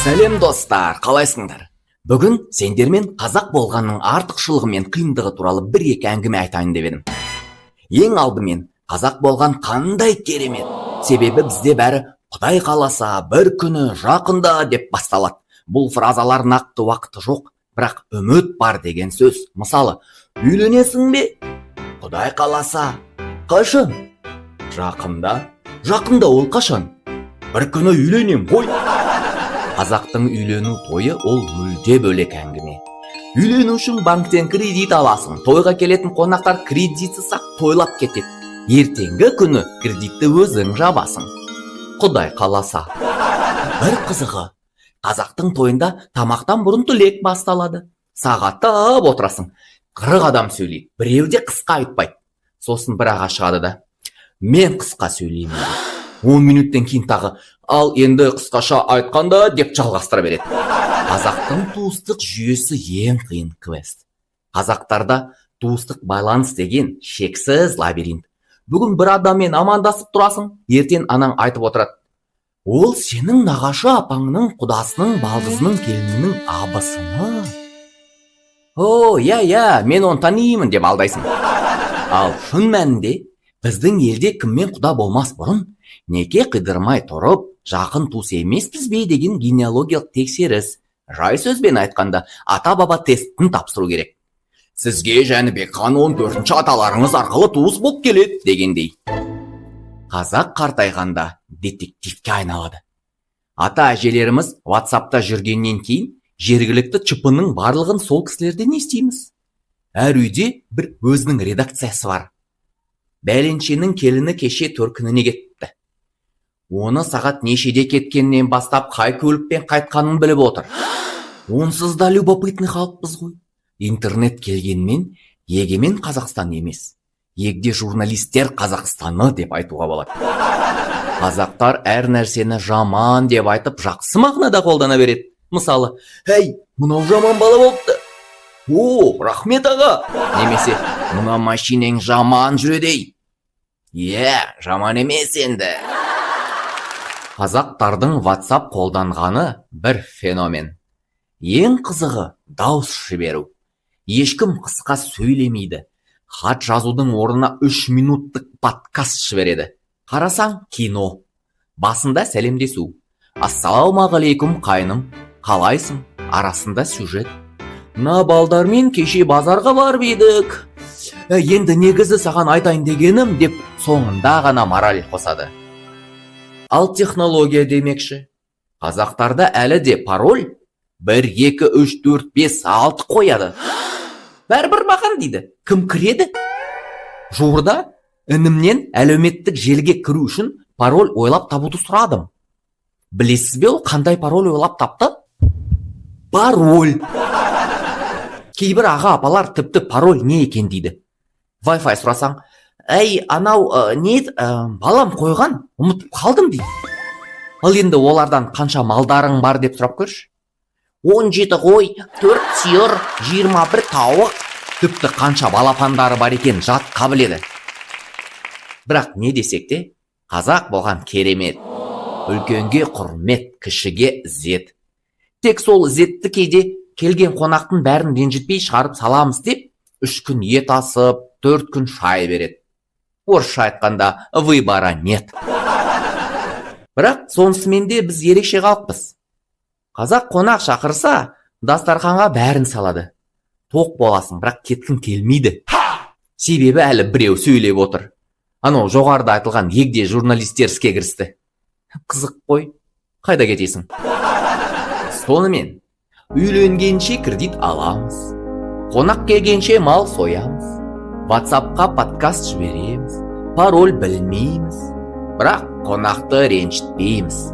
Сәлем достар, қалайсыңдар? Бүгін сендермен қазақ болғанның артықшылығы мен қиындығы туралы бір-екі әңгіме айтайын деп едім. Ең алдымен, қазақ болған қандай керемет. Себебі бізде бәрі Құдай қаласа, бір күні жақында деп басталады. Бұл фразалар нақты уақыты жоқ, бірақ үміт бар деген сөз. Мысалы, үйленесің бе? Құдай қаласа. Қашан? Жақында. Жақында ол қашан? Бір күні үйленем ғой. Қазақтың үйлену тойы ол мүлде бөлек әңгіме. Үйлену үшін банктен кредит аласың. Тойға келетін қонақтар кредитсіз ақ тойлап кетеді. Ертеңгі күні кредитті өзің жабасың. Құдай қаласа. Бір қызығы, қазақтың тойында тамақтан бұрын тілек басталады. Сағаттап отырасың. 40 адам сөйлейді. Біреу де қысқа айтпайды. Сосын бір аға шығады да: мен қысқа сөйлеймін. 10 минуттен кейін тағы: ал енді қысқаша айтқанда деп жалғастыра береді. Қазақтың туыстық жүйесі ең қиын квест. Қазақтарда туыстық байланыс деген шексіз лабиринт. Бүгін бір адаммен амандасып тұрасың, ертең анаң айтып отырады: ол сенің нағашы апаңның құдасының балдызының келінінің абысыны. О, я, мен оны танимын деп алдайсың. Ал шын мәнінде біздің елде кіммен құда болмас бұрын неке қидырмай тұрып, жақын туыс емеспіз бе деген генеалогиялық тексеріс. Жай сөзбен айтқанда, ата-баба тестін тапсыру керек. Сізге Жәнібек хан 14-ші аталарыңыз арқылы туыс болып келеді дегендей. Қазақ қартайғанда детективке айналады. Ата-әжелеріміз WhatsApp'та жүргеннен кейін жергілікті ЧП-ның барлығын сол кісілерден естиміз. Әр үйде бір өзінің редакциясы бар. Бәленшенің келіні кеше төркініне кетті. Оны сағат нешеде кеткеннен бастап қай көлікпен қайтқанын біліп отыр. Онсыз да любопытный халықпыз ғой. Интернет келгенмен егемен Қазақстан емес, егде журналистер Қазақстаны деп айтуға болады. Қазақтар әр нәрсені жаман деп айтып, жақсы мағынада қолдана береді. Мысалы: әй, мынау жаман бала болыпты. О, рахмет аға. Немесе: мына машинең жаман жүреді. Жаман емес енді. Қазақтардың WhatsApp қолданғаны бір феномен. Ең қызығы дауыс жіберу. Ешкім қысқа сөйлемейді. Хат жазудың орнына 3 минуттық подкаст жібереді. Қарасаң кино. Басында сәлемдесу: ассалаумағалейкум қайным, қалайсың? Арасында сюжет: на балдармен кеше базарға барып едік. Енді негізі саған айтайын дегенім деп соңында ғана мораль қосады. Ал технология демекші. Қазақтарда әлі де пароль 1, 2, 3, 4, 5, 6 қояды. Бәрібір маған дейді. Кім кіреді? Жуырда інімнен әлеуметтік желіге кіру үшін пароль ойлап табуды сұрадым. Білесіз бе ол қандай пароль ойлап тапты? Пароль. Кейбір аға апалар тіпті пароль не екен дейді. Wi-Fi сұрасаң: әй, анау не балам қойған, ұмытып қалдым дейді. Ал енді олардан қанша малдарың бар деп сұрап көрші. 17 қой, 4 сиыр, 21 тауық, тіпті қанша балапандары бар екен жатқа біледі. Бірақ не десек те, қазақ болған керемет. Үлкенге құрмет, кішіге ізет. Тек сол ізетті кейде келген қонақтың бәрін ренжітпей шығарып саламыз деп, 3 күн ет асып, 4 күн шай береді. Орысша айтқанда выбора нет. Бірақ сонысымен де біз ерекше халықпыз. Қазақ қонақ шақырса, дастарханға бәрін салады. Тоқ боласың, бірақ кеткің келмейді. Себебі әлі біреу сөйлеп отыр. Анау жоғарыда айтылған егде журналистер іске кірісті. Қызық қой, қайда кетесің? Сонымен, үйленгенше кредит аламыз, қонақ келгенше мал соямыз, WhatsAppқа подкаст жібереміз, пароль білмейміз, бірақ қонақты ренжітпейміз.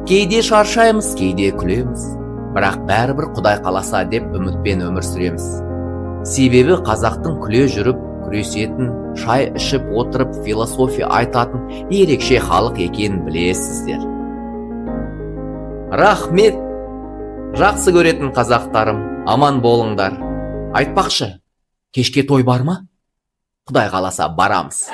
Кейде шаршаймыз, кейде күлеміз, бірақ бәрібір Құдай қаласа деп үмітпен өмір сүреміз. Себебі қазақтың күле жүріп, күресетін, шай ішіп отырып философия айтатын ерекше халық екенін білесіздер. Рахмет. Жақсы көретін қазақтарым, аман болыңдар. Айтпақшы, кешке той бар ма? Құдай қаласа барамыз.